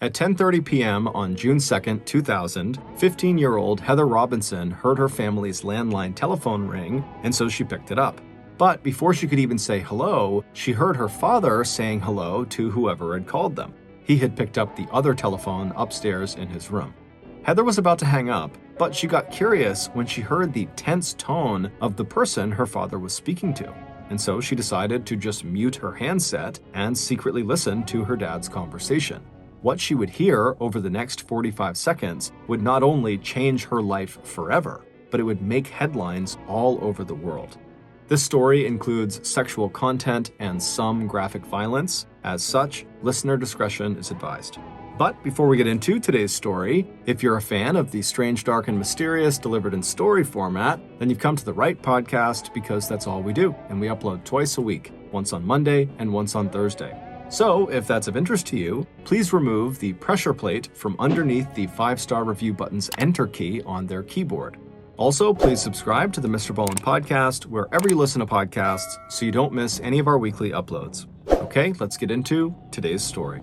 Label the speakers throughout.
Speaker 1: At 10:30 p.m. on June 2, 2000, 15-year-old Heather Robinson heard her family's landline telephone ring, and so she picked it up. But before she could even say hello, she heard her father saying hello to whoever had called them. He had picked up the other telephone upstairs in his room. Heather was about to hang up, but she got curious when she heard the tense tone of the person her father was speaking to. And so she decided to just mute her handset and secretly listen to her dad's conversation. What she would hear over the next 45 seconds would not only change her life forever, but it would make headlines all over the world. This story includes sexual content and some graphic violence. As such, listener discretion is advised. But before we get into today's story, if you're a fan of the strange, dark, and mysterious delivered in story format, then you've come to the right podcast because that's all we do, and we upload twice a week, once on Monday and once on Thursday. So, if that's of interest to you, please remove the pressure plate from underneath the 5-star review button's Enter key on their keyboard. Also, please subscribe to the MrBallen Podcast wherever you listen to podcasts so you don't miss any of our weekly uploads. Okay, let's get into today's story.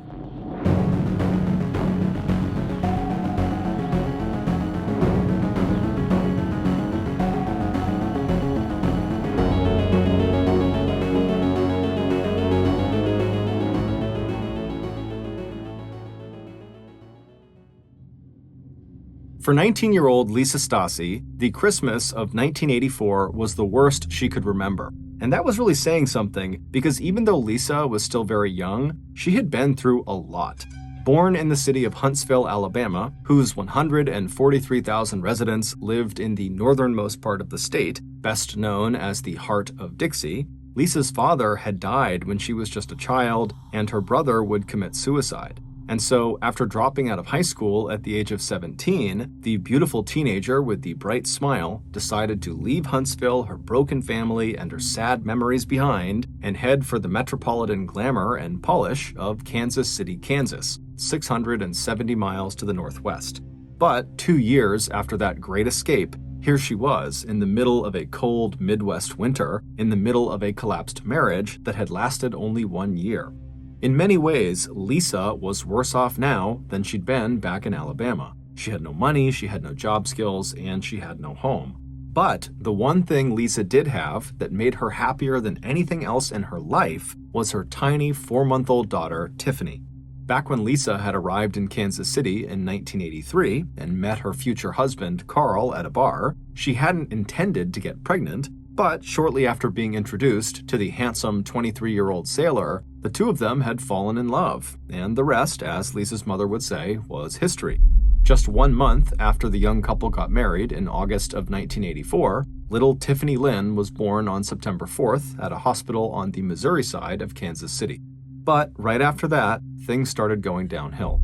Speaker 1: For 19-year-old Lisa Stasi, the Christmas of 1984 was the worst she could remember. And that was really saying something, because even though Lisa was still very young, she had been through a lot. Born in the city of Huntsville, Alabama, whose 143,000 residents lived in the northernmost part of the state, best known as the Heart of Dixie, Lisa's father had died when she was just a child, and her brother would commit suicide. And so, after dropping out of high school at the age of 17, the beautiful teenager with the bright smile decided to leave Huntsville, her broken family, and her sad memories behind, and head for the metropolitan glamour and polish of Kansas City, Kansas, 670 miles to the northwest. But 2 years after that great escape, here she was, in the middle of a cold Midwest winter, in the middle of a collapsed marriage that had lasted only 1 year. In many ways, Lisa was worse off now than she'd been back in Alabama. She had no money, she had no job skills, and she had no home. But the one thing Lisa did have that made her happier than anything else in her life was her tiny 4-month-old daughter, Tiffany. Back when Lisa had arrived in Kansas City in 1983 and met her future husband, Carl, at a bar, she hadn't intended to get pregnant, but shortly after being introduced to the handsome 23-year-old sailor, the two of them had fallen in love, and the rest, as Lisa's mother would say, was history. Just 1 month after the young couple got married in August of 1984, little Tiffany Lynn was born on September 4th at a hospital on the Missouri side of Kansas City. But right after that, things started going downhill.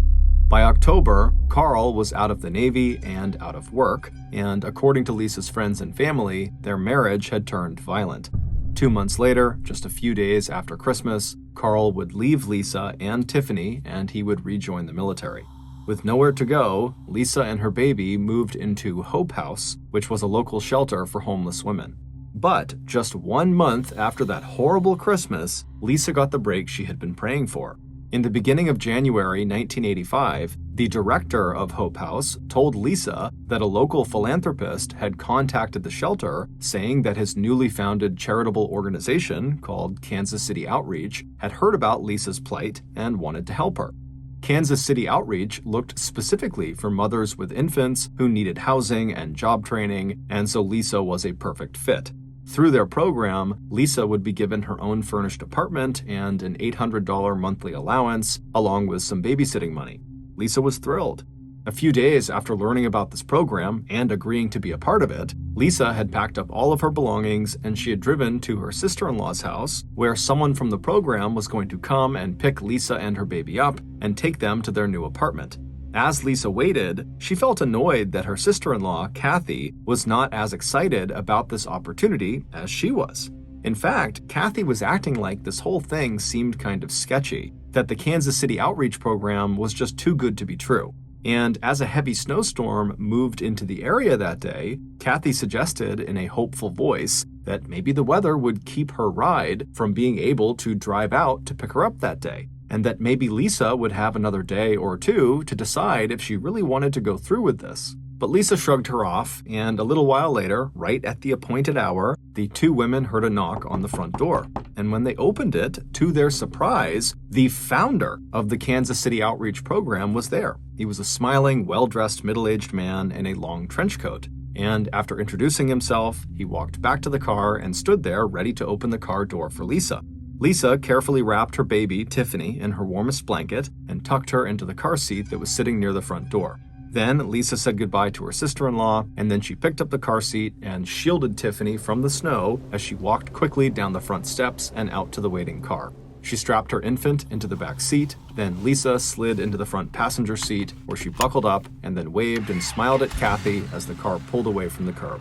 Speaker 1: By October, Carl was out of the Navy and out of work, and according to Lisa's friends and family, their marriage had turned violent. 2 months later, just a few days after Christmas, Carl would leave Lisa and Tiffany, and he would rejoin the military. With nowhere to go, Lisa and her baby moved into Hope House, which was a local shelter for homeless women. But just 1 month after that horrible Christmas, Lisa got the break she had been praying for. In the beginning of January 1985, the director of Hope House told Lisa that a local philanthropist had contacted the shelter saying that his newly founded charitable organization called Kansas City Outreach had heard about Lisa's plight and wanted to help her. Kansas City Outreach looked specifically for mothers with infants who needed housing and job training, and so Lisa was a perfect fit. Through their program, Lisa would be given her own furnished apartment and an $800 monthly allowance, along with some babysitting money. Lisa was thrilled. A few days after learning about this program and agreeing to be a part of it, Lisa had packed up all of her belongings and she had driven to her sister-in-law's house, where someone from the program was going to come and pick Lisa and her baby up and take them to their new apartment. As Lisa waited, she felt annoyed that her sister-in-law, Kathy, was not as excited about this opportunity as she was. In fact, Kathy was acting like this whole thing seemed kind of sketchy, that the Kansas City Outreach program was just too good to be true. And as a heavy snowstorm moved into the area that day, Kathy suggested in a hopeful voice that maybe the weather would keep her ride from being able to drive out to pick her up that day. and that maybe Lisa would have another day or two to decide if she really wanted to go through with this. But Lisa shrugged her off, and a little while later, right at the appointed hour, the two women heard a knock on the front door. And when they opened it, to their surprise, the founder of the Kansas City Outreach Program was there. He was a smiling, well-dressed, middle-aged man in a long trench coat. And after introducing himself, he walked back to the car and stood there ready to open the car door for Lisa. Lisa carefully wrapped her baby, Tiffany, in her warmest blanket and tucked her into the car seat that was sitting near the front door. Then Lisa said goodbye to her sister-in-law, and then she picked up the car seat and shielded Tiffany from the snow as she walked quickly down the front steps and out to the waiting car. She strapped her infant into the back seat, then Lisa slid into the front passenger seat where she buckled up and then waved and smiled at Kathy as the car pulled away from the curb.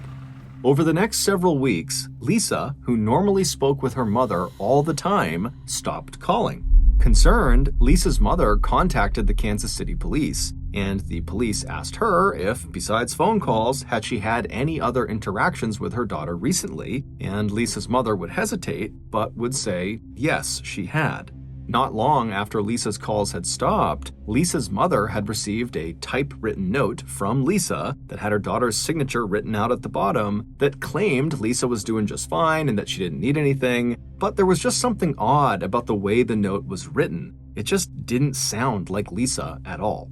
Speaker 1: Over the next several weeks, Lisa, who normally spoke with her mother all the time, stopped calling. Concerned, Lisa's mother contacted the Kansas City police, and the police asked her if, besides phone calls, had she had any other interactions with her daughter recently, and Lisa's mother would hesitate, but would say yes, she had. Not long after Lisa's calls had stopped, Lisa's mother had received a typewritten note from Lisa that had her daughter's signature written out at the bottom that claimed Lisa was doing just fine and that she didn't need anything, but there was just something odd about the way the note was written. It just didn't sound like Lisa at all.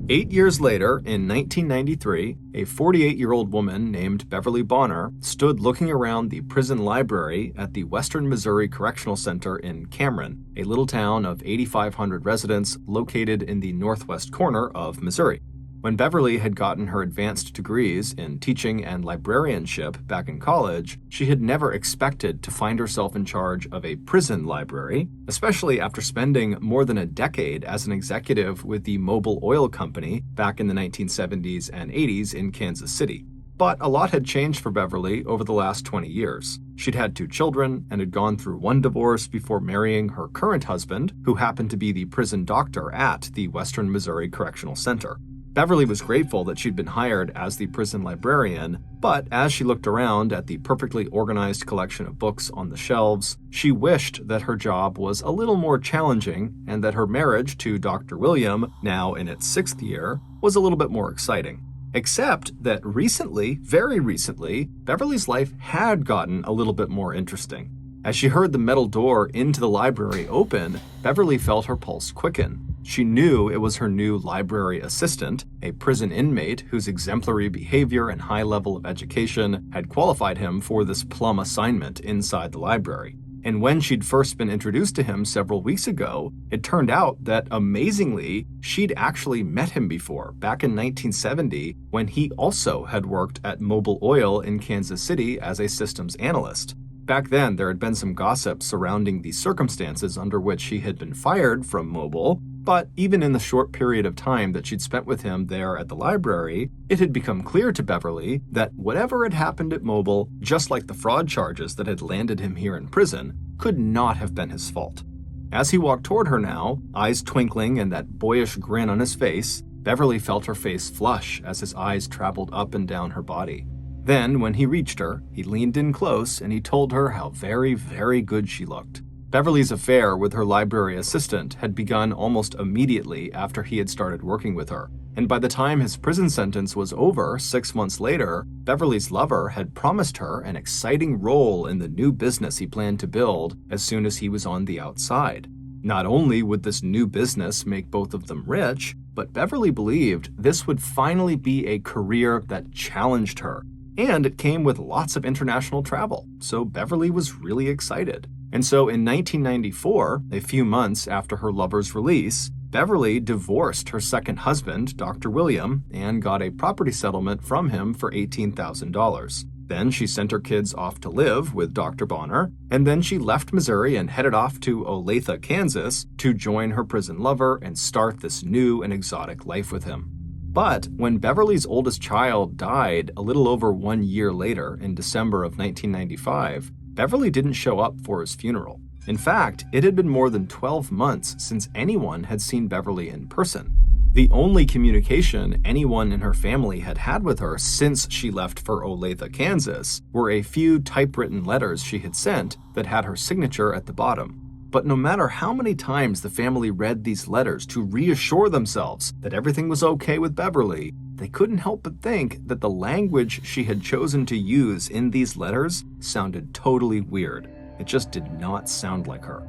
Speaker 1: 8 years later, in 1993, a 48-year-old woman named Beverly Bonner stood looking around the prison library at the Western Missouri Correctional Center in Cameron, a little town of 8,500 residents located in the northwest corner of Missouri. When Beverly had gotten her advanced degrees in teaching and librarianship back in college, she had never expected to find herself in charge of a prison library, especially after spending more than a decade as an executive with the Mobil Oil Company back in the 1970s and 80s in Kansas City. But a lot had changed for Beverly over the last 20 years. She'd had 2 children and had gone through one divorce before marrying her current husband, who happened to be the prison doctor at the Western Missouri Correctional Center. Beverly was grateful that she'd been hired as the prison librarian, but as she looked around at the perfectly organized collection of books on the shelves, she wished that her job was a little more challenging and that her marriage to Dr. William, now in its 6th year, was a little bit more exciting. Except that recently, very recently, Beverly's life had gotten a little bit more interesting. As she heard the metal door into the library open, Beverly felt her pulse quicken. She knew it was her new library assistant, a prison inmate whose exemplary behavior and high level of education had qualified him for this plum assignment inside the library. And when she'd first been introduced to him several weeks ago, it turned out that, amazingly, she'd actually met him before, back in 1970, when he also had worked at Mobil Oil in Kansas City as a systems analyst. Back then, there had been some gossip surrounding the circumstances under which he had been fired from Mobil, but even in the short period of time that she'd spent with him there at the library, it had become clear to Beverly that whatever had happened at Mobil, just like the fraud charges that had landed him here in prison, could not have been his fault. As he walked toward her now, eyes twinkling and that boyish grin on his face, Beverly felt her face flush as his eyes traveled up and down her body. Then, when he reached her, he leaned in close and he told her how very, very good she looked. Beverly's affair with her library assistant had begun almost immediately after he had started working with her, and by the time his prison sentence was over 6 months later, Beverly's lover had promised her an exciting role in the new business he planned to build as soon as he was on the outside. Not only would this new business make both of them rich, but Beverly believed this would finally be a career that challenged her, and it came with lots of international travel, so Beverly was really excited. And so in 1994, a few months after her lover's release, Beverly divorced her second husband, Dr. William, and got a property settlement from him for $18,000. Then she sent her kids off to live with Dr. Bonner, and then she left Missouri and headed off to Olathe, Kansas, to join her prison lover and start this new and exotic life with him. But when Beverly's oldest child died a little over 1 year later, in December of 1995, Beverly didn't show up for his funeral. In fact, it had been more than 12 months since anyone had seen Beverly in person. The only communication anyone in her family had had with her since she left for Olathe, Kansas, were a few typewritten letters she had sent that had her signature at the bottom. But no matter how many times the family read these letters to reassure themselves that everything was okay with Beverly, they couldn't help but think that the language she had chosen to use in these letters sounded totally weird. It just did not sound like her.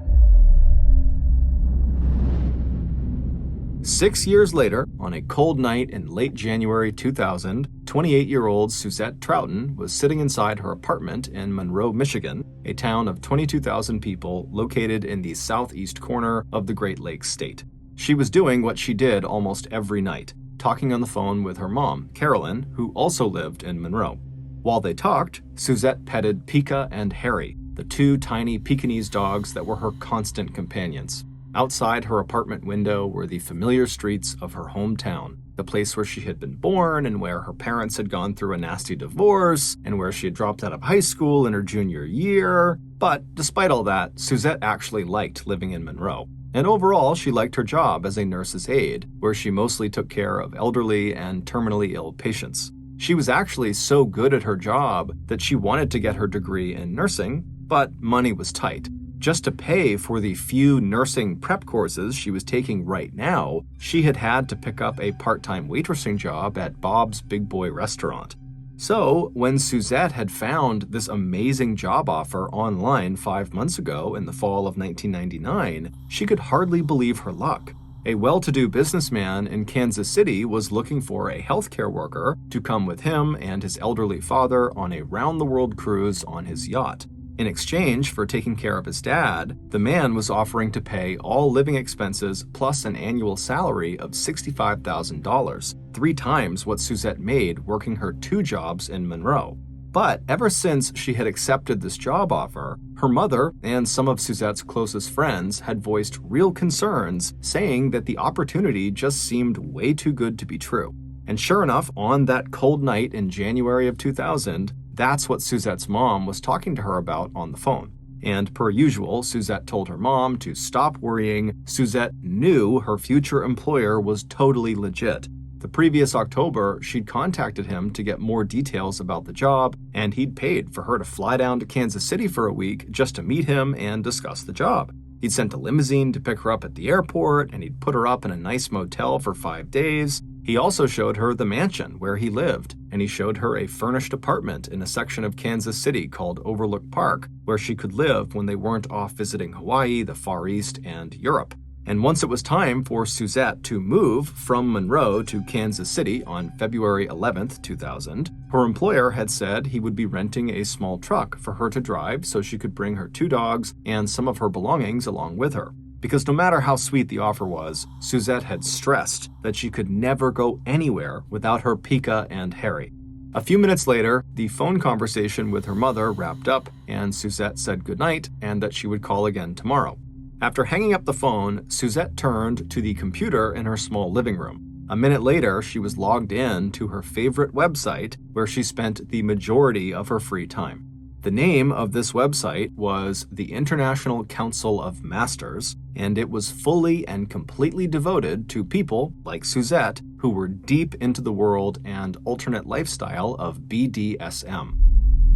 Speaker 1: 6 years later, on a cold night in late January 2000, 28-year-old Suzette Troughton was sitting inside her apartment in Monroe, Michigan, a town of 22,000 people located in the southeast corner of the Great Lakes state. She was doing what she did almost every night, talking on the phone with her mom, Carolyn, who also lived in Monroe. While they talked, Suzette petted Pika and Harry, the two tiny Pekingese dogs that were her constant companions. Outside her apartment window were the familiar streets of her hometown, the place where she had been born and where her parents had gone through a nasty divorce and where she had dropped out of high school in her junior year. But despite all that, Suzette actually liked living in Monroe. And overall, she liked her job as a nurse's aide, where she mostly took care of elderly and terminally ill patients. She was actually so good at her job that she wanted to get her degree in nursing, but money was tight. Just to pay for the few nursing prep courses she was taking right now, she had had to pick up a part-time waitressing job at Bob's Big Boy restaurant. So, when Suzette had found this amazing job offer online 5 months ago in the fall of 1999, she could hardly believe her luck. A well-to-do businessman in Kansas City was looking for a healthcare worker to come with him and his elderly father on a round-the-world cruise on his yacht. In exchange for taking care of his dad, the man was offering to pay all living expenses plus an annual salary of $65,000, 3 times what Suzette made working her 2 jobs in Monroe. But ever since she had accepted this job offer, her mother and some of Suzette's closest friends had voiced real concerns, saying that the opportunity just seemed way too good to be true. And sure enough, on that cold night in January of 2000, that's what Suzette's mom was talking to her about on the phone. And per usual, Suzette told her mom to stop worrying. Suzette knew her future employer was totally legit. The previous October, she'd contacted him to get more details about the job, and he'd paid for her to fly down to Kansas City for a week just to meet him and discuss the job. He'd sent a limousine to pick her up at the airport, and he'd put her up in a nice motel for 5 days. He also showed her the mansion where he lived, and he showed her a furnished apartment in a section of Kansas City called Overlook Park, where she could live when they weren't off visiting Hawaii, the Far East, and Europe. And once it was time for Suzette to move from Monroe to Kansas City on February 11th, 2000, her employer had said he would be renting a small truck for her to drive so she could bring her 2 dogs and some of her belongings along with her. Because no matter how sweet the offer was, Suzette had stressed that she could never go anywhere without her Pika and Harry. A few minutes later, the phone conversation with her mother wrapped up, and Suzette said goodnight and that she would call again tomorrow. After hanging up the phone, Suzette turned to the computer in her small living room. A minute later, she was logged in to her favorite website where she spent the majority of her free time. The name of this website was the International Council of Masters, and it was fully and completely devoted to people like Suzette who were deep into the world and alternate lifestyle of BDSM.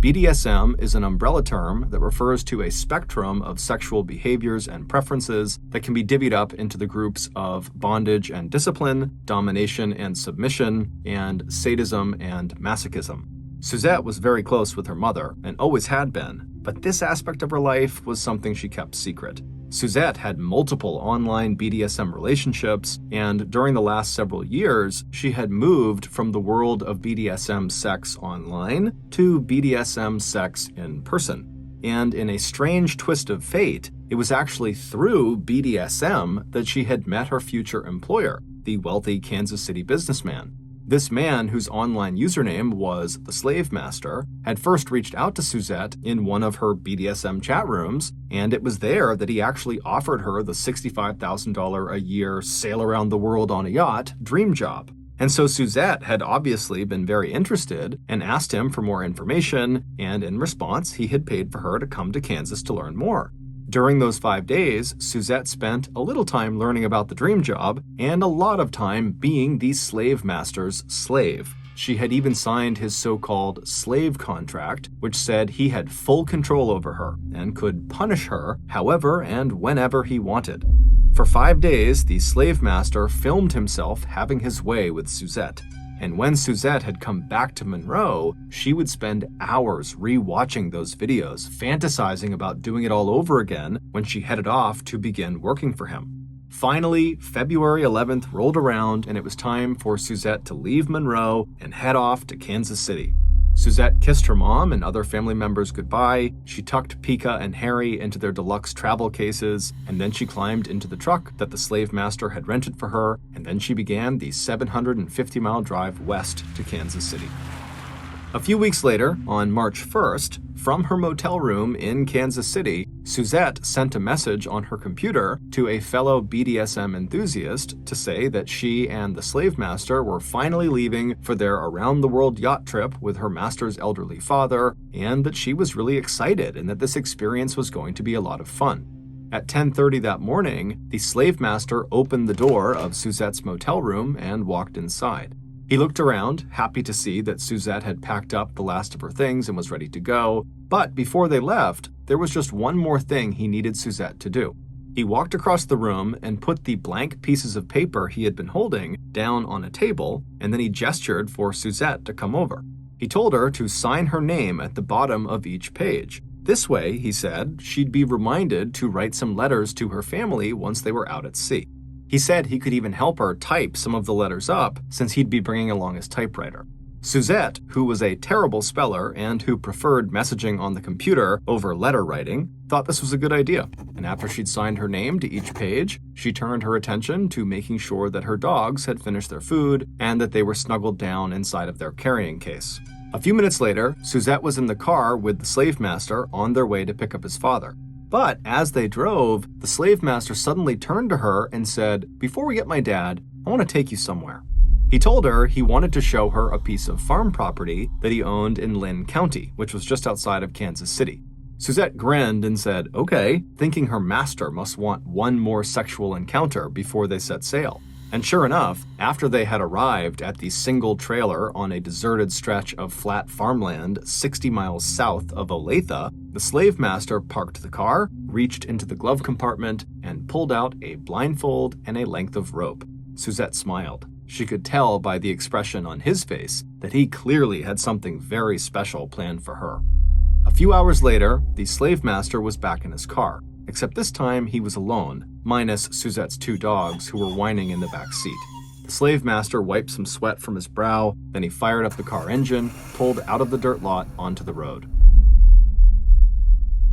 Speaker 1: BDSM is an umbrella term that refers to a spectrum of sexual behaviors and preferences that can be divvied up into the groups of bondage and discipline, domination and submission, and sadism and masochism. Suzette was very close with her mother and always had been, but this aspect of her life was something she kept secret. Suzette had multiple online BDSM relationships, and during the last several years, she had moved from the world of BDSM sex online to BDSM sex in person. And in a strange twist of fate, it was actually through BDSM that she had met her future employer, the wealthy Kansas City businessman. This man, whose online username was the Slave Master, had first reached out to Suzette in one of her BDSM chat rooms, and it was there that he actually offered her the $65,000 a year sail around the world on a yacht dream job. And so Suzette had obviously been very interested and asked him for more information, and in response, he had paid for her to come to Kansas to learn more. During those 5 days, Suzette spent a little time learning about the dream job and a lot of time being the slave master's slave. She had even signed his so-called slave contract, which said he had full control over her and could punish her however and whenever he wanted. For 5 days, the slave master filmed himself having his way with Suzette. And when Suzette had come back to Monroe, she would spend hours re-watching those videos, fantasizing about doing it all over again when she headed off to begin working for him. Finally, February 11th rolled around and it was time for Suzette to leave Monroe and head off to Kansas City. Suzette kissed her mom and other family members goodbye, she tucked Pika and Harry into their deluxe travel cases, and then she climbed into the truck that the slave master had rented for her, and then she began the 750-mile drive west to Kansas City. A few weeks later, on March 1st, from her motel room in Kansas City, Suzette sent a message on her computer to a fellow BDSM enthusiast to say that she and the slave master were finally leaving for their around-the-world yacht trip with her master's elderly father, and that she was really excited and that this experience was going to be a lot of fun. At 10:30 that morning, the slave master opened the door of Suzette's motel room and walked inside. He looked around, happy to see that Suzette had packed up the last of her things and was ready to go, but before they left, there was just one more thing he needed Suzette to do. He walked across the room and put the blank pieces of paper he had been holding down on a table, and then he gestured for Suzette to come over. He told her to sign her name at the bottom of each page. This way, he said, she'd be reminded to write some letters to her family once they were out at sea. He said he could even help her type some of the letters up since he'd be bringing along his typewriter. Suzette, who was a terrible speller and who preferred messaging on the computer over letter writing, thought this was a good idea. And after she'd signed her name to each page, she turned her attention to making sure that her dogs had finished their food and that they were snuggled down inside of their carrying case. A few minutes later, Suzette was in the car with the slave master on their way to pick up his father. But as they drove, the slave master suddenly turned to her and said, "Before we get my dad, I want to take you somewhere." He told her he wanted to show her a piece of farm property that he owned in Lynn County, which was just outside of Kansas City. Suzette grinned and said, "Okay," thinking her master must want one more sexual encounter before they set sail. And sure enough, after they had arrived at the single trailer on a deserted stretch of flat farmland 60 miles south of Olathe, the slave master parked the car, reached into the glove compartment, and pulled out a blindfold and a length of rope. Suzette smiled. She could tell by the expression on his face that he clearly had something very special planned for her. A few hours later, the slave master was back in his car, except this time he was alone, minus Suzette's 2 dogs who were whining in the back seat. The slave master wiped some sweat from his brow, then he fired up the car engine, pulled out of the dirt lot onto the road.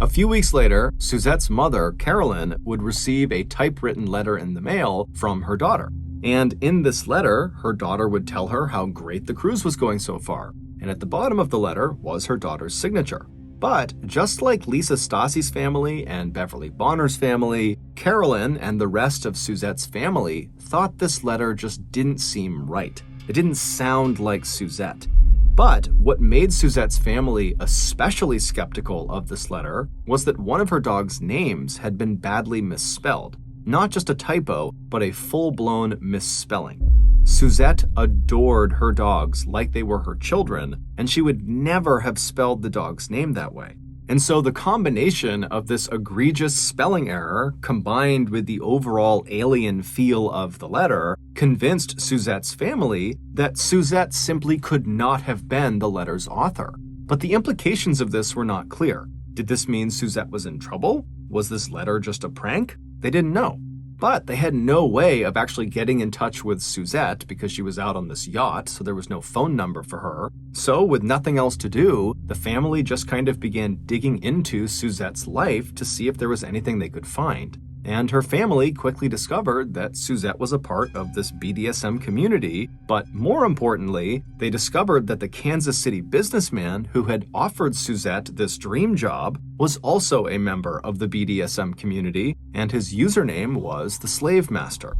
Speaker 1: A few weeks later, Suzette's mother, Carolyn, would receive a typewritten letter in the mail from her daughter. And in this letter, her daughter would tell her how great the cruise was going so far. And at the bottom of the letter was her daughter's signature. But just like Lisa Stasi's family and Beverly Bonner's family, Carolyn and the rest of Suzette's family thought this letter just didn't seem right. It didn't sound like Suzette. But what made Suzette's family especially skeptical of this letter was that one of her dogs' names had been badly misspelled. Not just a typo, but a full-blown misspelling. Suzette adored her dogs like they were her children, and she would never have spelled the dog's name that way. And so the combination of this egregious spelling error combined with the overall alien feel of the letter convinced Suzette's family that Suzette simply could not have been the letter's author. But the implications of this were not clear. Did this mean Suzette was in trouble? Was this letter just a prank? They didn't know. But they had no way of actually getting in touch with Suzette because she was out on this yacht, so there was no phone number for her. So with nothing else to do, the family just kind of began digging into Suzette's life to see if there was anything they could find. And her family quickly discovered that Suzette was a part of this BDSM community, but more importantly, they discovered that the Kansas City businessman who had offered Suzette this dream job was also a member of the BDSM community, and his username was the Slave Master.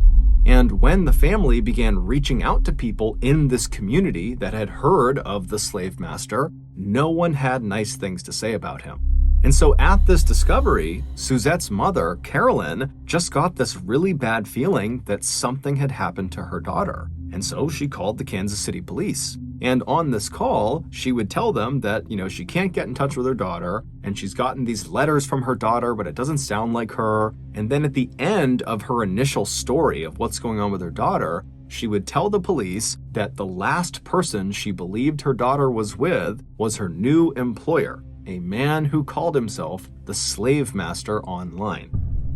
Speaker 1: And when the family began reaching out to people in this community that had heard of the Slave Master, no one had nice things to say about him. And so at this discovery, Suzette's mother, Carolyn, just got this really bad feeling that something had happened to her daughter. And so she called the Kansas City police. And on this call, she would tell them that, she can't get in touch with her daughter, and she's gotten these letters from her daughter, but it doesn't sound like her. And then at the end of her initial story of what's going on with her daughter, she would tell the police that the last person she believed her daughter was with was her new employer, a man who called himself the slave master online.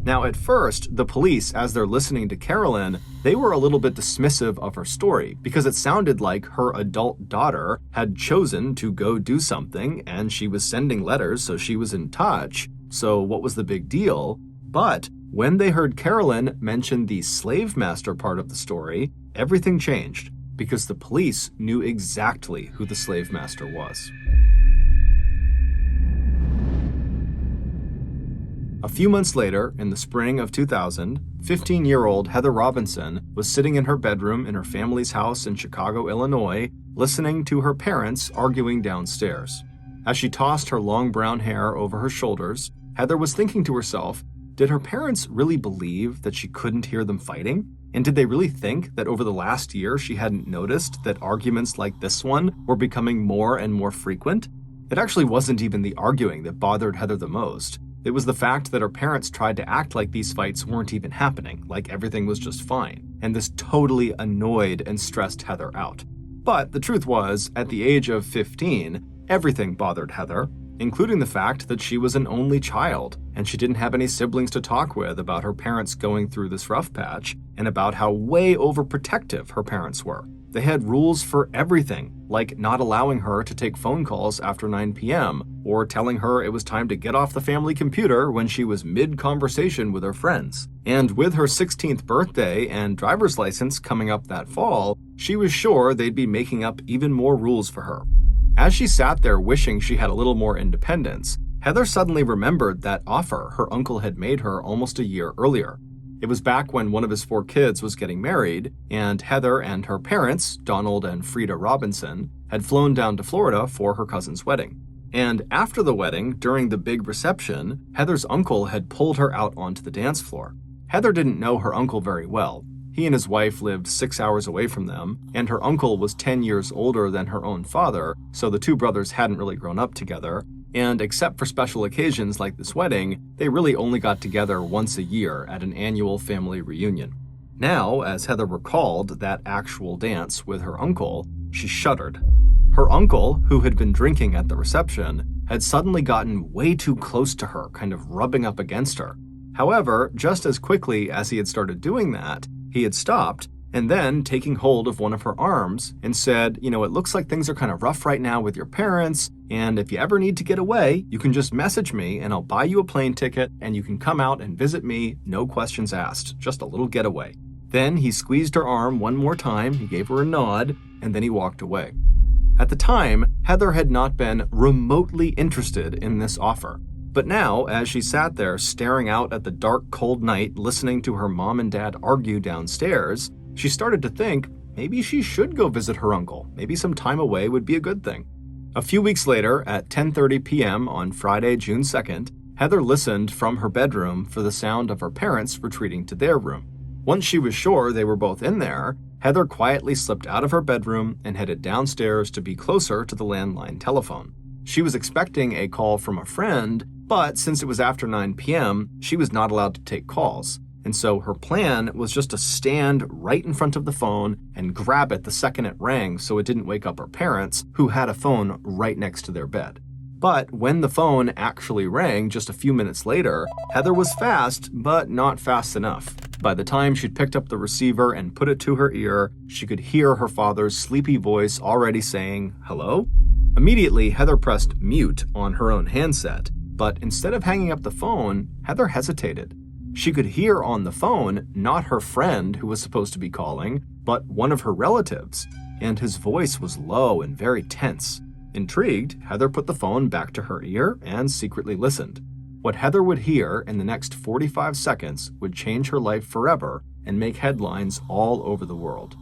Speaker 1: Now, at first, the police, as they're listening to Carolyn, they were a little bit dismissive of her story because it sounded like her adult daughter had chosen to go do something and she was sending letters, so she was in touch. So what was the big deal? But when they heard Carolyn mention the slave master part of the story, everything changed because the police knew exactly who the slave master was. A few months later, in the spring of 2000, 15-year-old Heather Robinson was sitting in her bedroom in her family's house in Chicago, Illinois, listening to her parents arguing downstairs. As she tossed her long brown hair over her shoulders, Heather was thinking to herself, did her parents really believe that she couldn't hear them fighting? And did they really think that over the last year she hadn't noticed that arguments like this one were becoming more and more frequent? It actually wasn't even the arguing that bothered Heather the most. It was the fact that her parents tried to act like these fights weren't even happening, like everything was just fine. And this totally annoyed and stressed Heather out. But the truth was, at the age of 15, everything bothered Heather, including the fact that she was an only child, and she didn't have any siblings to talk with about her parents going through this rough patch, and about how way overprotective her parents were. They had rules for everything, like not allowing her to take phone calls after 9 p.m., or telling her it was time to get off the family computer when she was mid-conversation with her friends. And with her 16th birthday and driver's license coming up that fall, she was sure they'd be making up even more rules for her. As she sat there wishing she had a little more independence, Heather suddenly remembered that offer her uncle had made her almost a year earlier. It was back when one of his 4 kids was getting married, and Heather and her parents, Donald and Frida Robinson, had flown down to Florida for her cousin's wedding. And after the wedding, during the big reception, Heather's uncle had pulled her out onto the dance floor. Heather didn't know her uncle very well. He and his wife lived 6 hours away from them, and her uncle was 10 years older than her own father, so the two brothers hadn't really grown up together. And except for special occasions like this wedding, they really only got together once a year at an annual family reunion. Now, as Heather recalled that actual dance with her uncle, she shuddered. Her uncle, who had been drinking at the reception, had suddenly gotten way too close to her, kind of rubbing up against her. However, just as quickly as he had started doing that, he had stopped, and then taking hold of one of her arms and said, it looks like things are kind of rough right now with your parents, and if you ever need to get away, you can just message me and I'll buy you a plane ticket and you can come out and visit me, no questions asked, just a little getaway. Then he squeezed her arm one more time, he gave her a nod, and then he walked away. At the time, Heather had not been remotely interested in this offer. But now, as she sat there staring out at the dark, cold night, listening to her mom and dad argue downstairs, she started to think maybe she should go visit her uncle. Maybe some time away would be a good thing. A few weeks later, at 10:30 p.m. on Friday, June 2nd, Heather listened from her bedroom for the sound of her parents retreating to their room. Once she was sure they were both in there, Heather quietly slipped out of her bedroom and headed downstairs to be closer to the landline telephone. She was expecting a call from a friend, but since it was after 9 p.m., she was not allowed to take calls. And so her plan was just to stand right in front of the phone and grab it the second it rang so it didn't wake up her parents, who had a phone right next to their bed. But when the phone actually rang just a few minutes later, Heather was fast, but not fast enough. By the time she'd picked up the receiver and put it to her ear, she could hear her father's sleepy voice already saying, "Hello?" Immediately, Heather pressed mute on her own handset, but instead of hanging up the phone, Heather hesitated. She could hear on the phone not her friend who was supposed to be calling, but one of her relatives, and his voice was low and very tense. Intrigued, Heather put the phone back to her ear and secretly listened. What Heather would hear in the next 45 seconds would change her life forever and make headlines all over the world.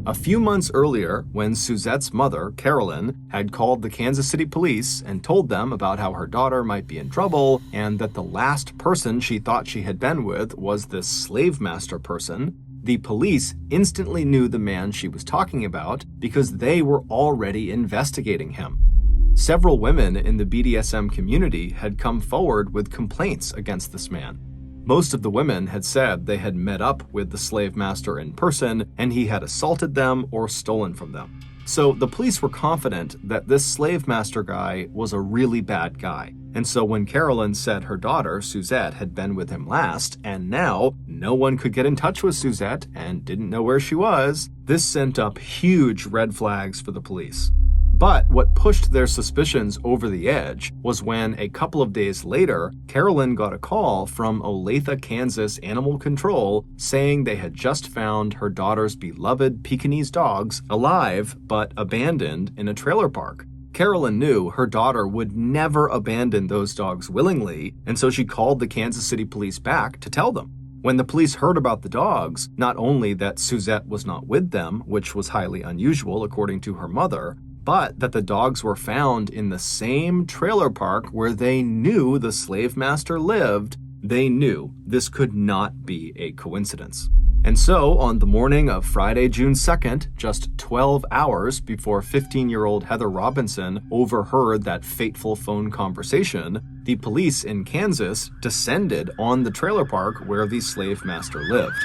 Speaker 1: A few months earlier, when Suzette's mother, Carolyn, had called the Kansas City police and told them about how her daughter might be in trouble and that the last person she thought she had been with was this slave master person, the police instantly knew the man she was talking about because they were already investigating him. Several women in the BDSM community had come forward with complaints against this man. Most of the women had said they had met up with the slave master in person and he had assaulted them or stolen from them. So the police were confident that this slave master guy was a really bad guy. And so when Carolyn said her daughter, Suzette, had been with him last, and now no one could get in touch with Suzette and didn't know where she was, this sent up huge red flags for the police. But what pushed their suspicions over the edge was when, a couple of days later, Carolyn got a call from Olathe, Kansas Animal Control saying they had just found her daughter's beloved Pekingese dogs alive but abandoned in a trailer park. Carolyn knew her daughter would never abandon those dogs willingly, and so she called the Kansas City police back to tell them. When the police heard about the dogs, not only that Suzette was not with them, which was highly unusual according to her mother, but that the dogs were found in the same trailer park where they knew the slave master lived, they knew this could not be a coincidence. And so, on the morning of Friday, June 2nd, just 12 hours before 15-year-old Heather Robinson overheard that fateful phone conversation, the police in Kansas descended on the trailer park where the slave master lived.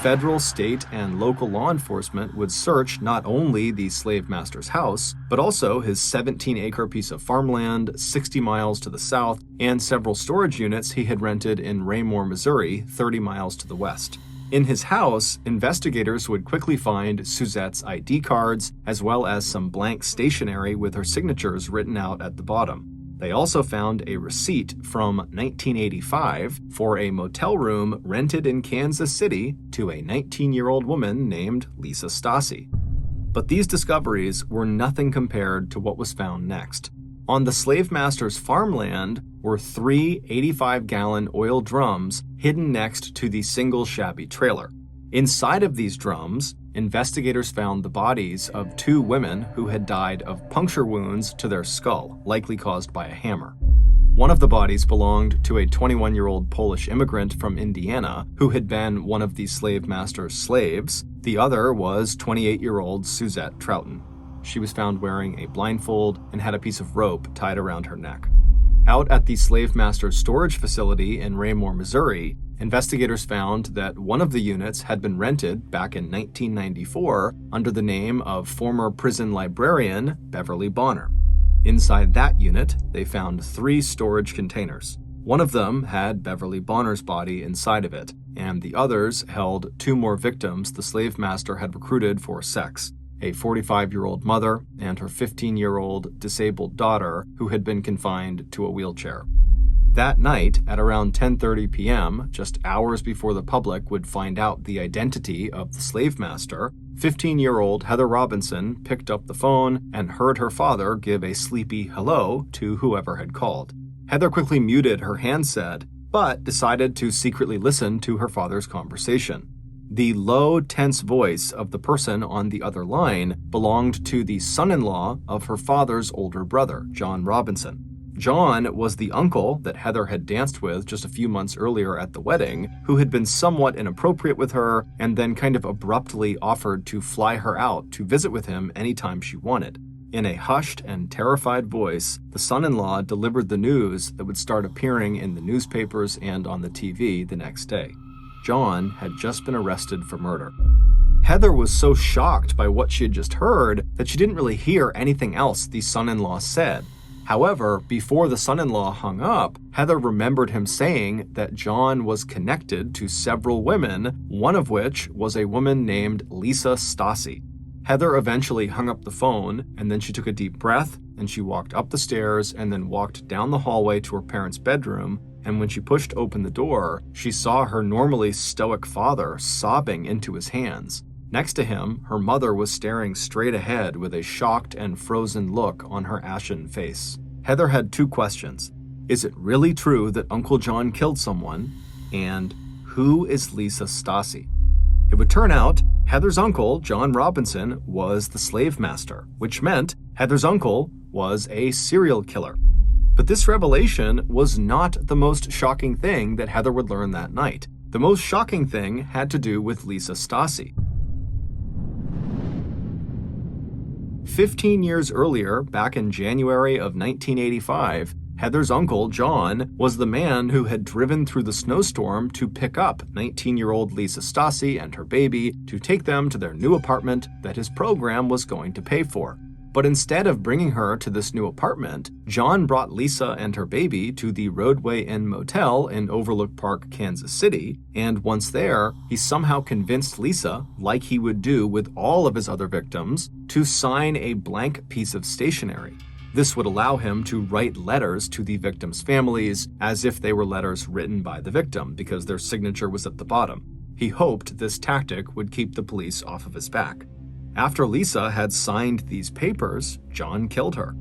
Speaker 1: Federal, state, and local law enforcement would search not only the slave master's house, but also his 17-acre piece of farmland 60 miles to the south and several storage units he had rented in Raymore, Missouri, 30 miles to the west. In his house, investigators would quickly find Suzette's ID cards, as well as some blank stationery with her signatures written out at the bottom. They also found a receipt from 1985 for a motel room rented in Kansas City to a 19-year-old woman named Lisa Stasi. But these discoveries were nothing compared to what was found next. On the slave master's farmland were 3 85-gallon oil drums hidden next to the single shabby trailer. Inside of these drums, investigators found the bodies of 2 women who had died of puncture wounds to their skull, likely caused by a hammer. One of the bodies belonged to a 21-year-old Polish immigrant from Indiana who had been one of the slave master's slaves. The other was 28-year-old Suzette Troughton. She was found wearing a blindfold and had a piece of rope tied around her neck. Out at the slave master's storage facility in Raymore, Missouri, investigators found that one of the units had been rented back in 1994 under the name of former prison librarian Beverly Bonner. Inside that unit, they found 3 storage containers. One of them had Beverly Bonner's body inside of it, and the others held 2 more victims the slave master had recruited for sex, a 45-year-old mother and her 15-year-old disabled daughter who had been confined to a wheelchair. That night, at around 10:30 p.m., just hours before the public would find out the identity of the slave master, 15-year-old Heather Robinson picked up the phone and heard her father give a sleepy hello to whoever had called. Heather quickly muted her handset, but decided to secretly listen to her father's conversation. The low, tense voice of the person on the other line belonged to the son-in-law of her father's older brother, John Robinson. John was the uncle that Heather had danced with just a few months earlier at the wedding, who had been somewhat inappropriate with her and then kind of abruptly offered to fly her out to visit with him anytime she wanted. In a hushed and terrified voice, the son-in-law delivered the news that would start appearing in the newspapers and on the TV the next day. John had just been arrested for murder. Heather was so shocked by what she had just heard that she didn't really hear anything else the son-in-law said. However, before the son-in-law hung up, Heather remembered him saying that John was connected to several women, one of which was a woman named Lisa Stasi. Heather eventually hung up the phone, and then she took a deep breath, and she walked up the stairs and then walked down the hallway to her parents' bedroom, and when she pushed open the door, she saw her normally stoic father sobbing into his hands. Next to him, her mother was staring straight ahead with a shocked and frozen look on her ashen face. Heather had 2 questions. Is it really true that Uncle John killed someone? And who is Lisa Stasi? It would turn out Heather's uncle, John Robinson, was the slave master, which meant Heather's uncle was a serial killer. But this revelation was not the most shocking thing that Heather would learn that night. The most shocking thing had to do with Lisa Stasi. 15 years earlier, back in January of 1985, Heather's uncle, John, was the man who had driven through the snowstorm to pick up 19-year-old Lisa Stasi and her baby to take them to their new apartment that his program was going to pay for. But instead of bringing her to this new apartment, John brought Lisa and her baby to the Roadway Inn Motel in Overlook Park, Kansas City, and once there, he somehow convinced Lisa, like he would do with all of his other victims, to sign a blank piece of stationery. This would allow him to write letters to the victims' families as if they were letters written by the victim, because their signature was at the bottom. He hoped this tactic would keep the police off of his back. After Lisa had signed these papers, John killed her.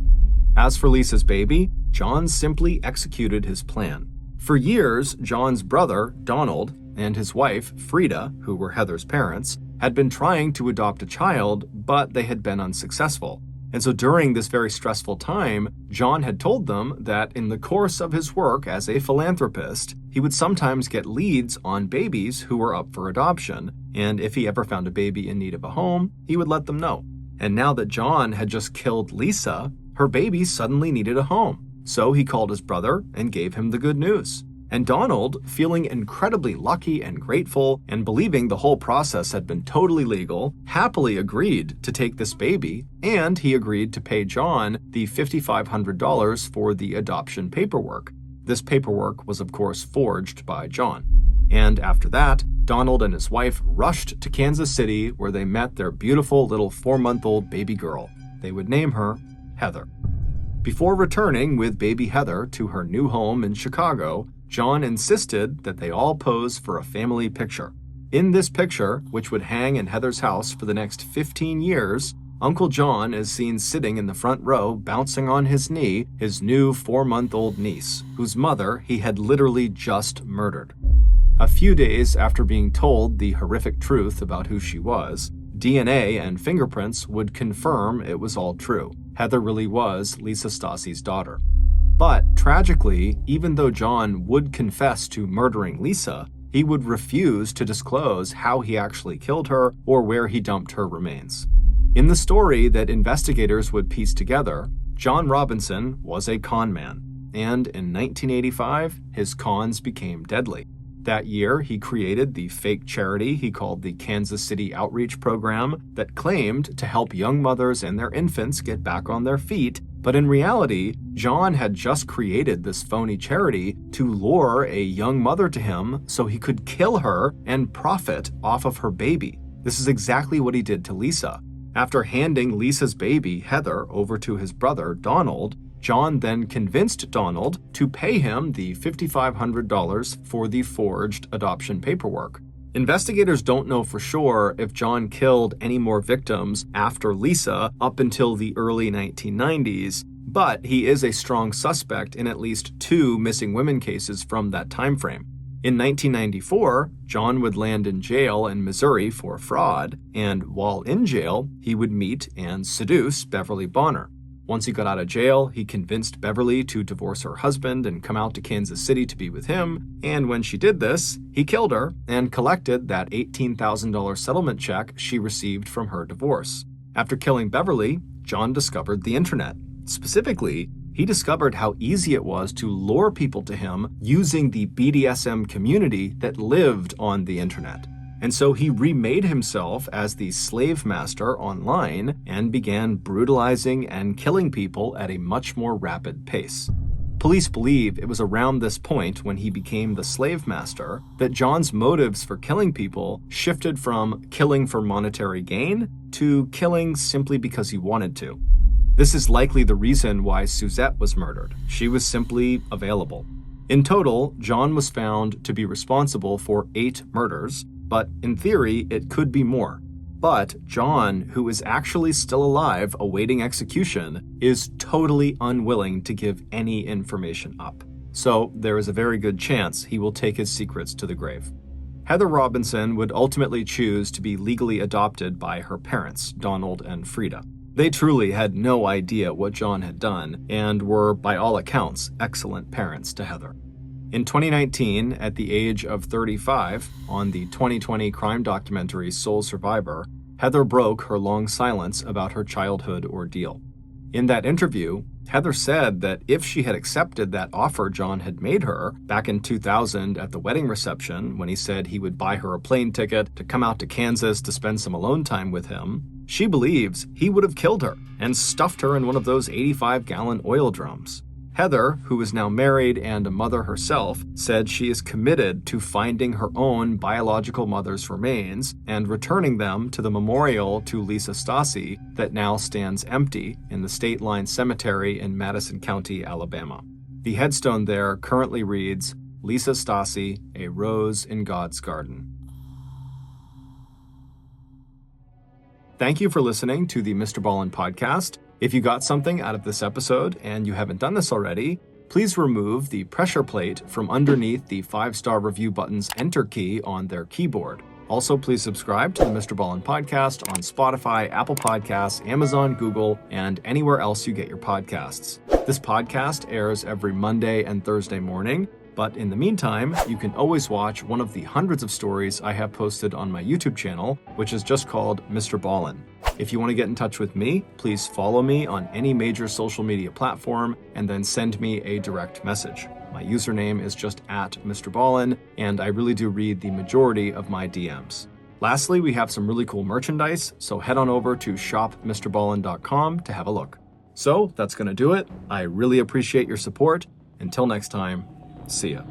Speaker 1: As for Lisa's baby, John simply executed his plan. For years, John's brother, Donald, and his wife, Frida, who were Heather's parents, had been trying to adopt a child, but they had been unsuccessful. And so during this very stressful time, John had told them that in the course of his work as a philanthropist, he would sometimes get leads on babies who were up for adoption, and if he ever found a baby in need of a home, he would let them know. And now that John had just killed Lisa, her baby suddenly needed a home. So he called his brother and gave him the good news. And Donald, feeling incredibly lucky and grateful and believing the whole process had been totally legal, happily agreed to take this baby, and he agreed to pay John the $5,500 for the adoption paperwork. This paperwork was of course forged by John. And after that, Donald and his wife rushed to Kansas City where they met their beautiful little 4-month-old baby girl. They would name her Heather. Before returning with baby Heather to her new home in Chicago, John insisted that they all pose for a family picture. In this picture, which would hang in Heather's house for the next 15 years, Uncle John is seen sitting in the front row bouncing on his knee his new 4-month-old niece, whose mother he had literally just murdered. A few days after being told the horrific truth about who she was, DNA and fingerprints would confirm it was all true. Heather really was Lisa Stasi's daughter. But tragically, even though John would confess to murdering Lisa, he would refuse to disclose how he actually killed her or where he dumped her remains. In the story that investigators would piece together, John Robinson was a con man, and in 1985, his cons became deadly. That year, he created the fake charity he called the Kansas City Outreach Program that claimed to help young mothers and their infants get back on their feet, but in reality, John had just created this phony charity to lure a young mother to him so he could kill her and profit off of her baby. This is exactly what he did to Lisa. After handing Lisa's baby, Heather, over to his brother, Donald, John then convinced Donald to pay him the $5,500 for the forged adoption paperwork. Investigators don't know for sure if John killed any more victims after Lisa up until the early 1990s, but he is a strong suspect in at least 2 missing women cases from that time frame. In 1994, John would land in jail in Missouri for fraud, and while in jail, he would meet and seduce Beverly Bonner. Once he got out of jail, he convinced Beverly to divorce her husband and come out to Kansas City to be with him, and when she did this, he killed her and collected that $18,000 settlement check she received from her divorce. After killing Beverly, John discovered the internet. Specifically, he discovered how easy it was to lure people to him using the BDSM community that lived on the internet. And so he remade himself as the slave master online and began brutalizing and killing people at a much more rapid pace. Police believe it was around this point when he became the slave master that John's motives for killing people shifted from killing for monetary gain to killing simply because he wanted to. This is likely the reason why Suzette was murdered. She was simply available. In total, John was found to be responsible for 8 murders, but in theory, it could be more. But John, who is actually still alive awaiting execution, is totally unwilling to give any information up. So there is a very good chance he will take his secrets to the grave. Heather Robinson would ultimately choose to be legally adopted by her parents, Donald and Frida. They truly had no idea what John had done and were, by all accounts, excellent parents to Heather. In 2019, at the age of 35, on the 2020 crime documentary Sole Survivor, Heather broke her long silence about her childhood ordeal. In that interview, Heather said that if she had accepted that offer John had made her back in 2000 at the wedding reception when he said he would buy her a plane ticket to come out to Kansas to spend some alone time with him, she believes he would have killed her and stuffed her in one of those 85-gallon oil drums. Heather, who is now married and a mother herself, said she is committed to finding her own biological mother's remains and returning them to the memorial to Lisa Stasi that now stands empty in the State Line Cemetery in Madison County, Alabama. The headstone there currently reads, "Lisa Stasi, a rose in God's garden." Thank you for listening to the Mr. Ballen Podcast. If you got something out of this episode and you haven't done this already, please remove the pressure plate from underneath the 5-star review button's enter key on their keyboard. Also, please subscribe to the Mr. Ballen Podcast on Spotify, Apple Podcasts, Amazon, Google, and anywhere else you get your podcasts. This podcast airs every Monday and Thursday morning, but in the meantime, you can always watch one of the hundreds of stories I have posted on my YouTube channel, which is just called Mr. Ballen. If you want to get in touch with me, please follow me on any major social media platform and then send me a direct message. My username is just @MrBallen, and I really do read the majority of my DMs. Lastly, we have some really cool merchandise, so head on over to shopmrballen.com to have a look. So that's going to do it. I really appreciate your support. Until next time, see ya.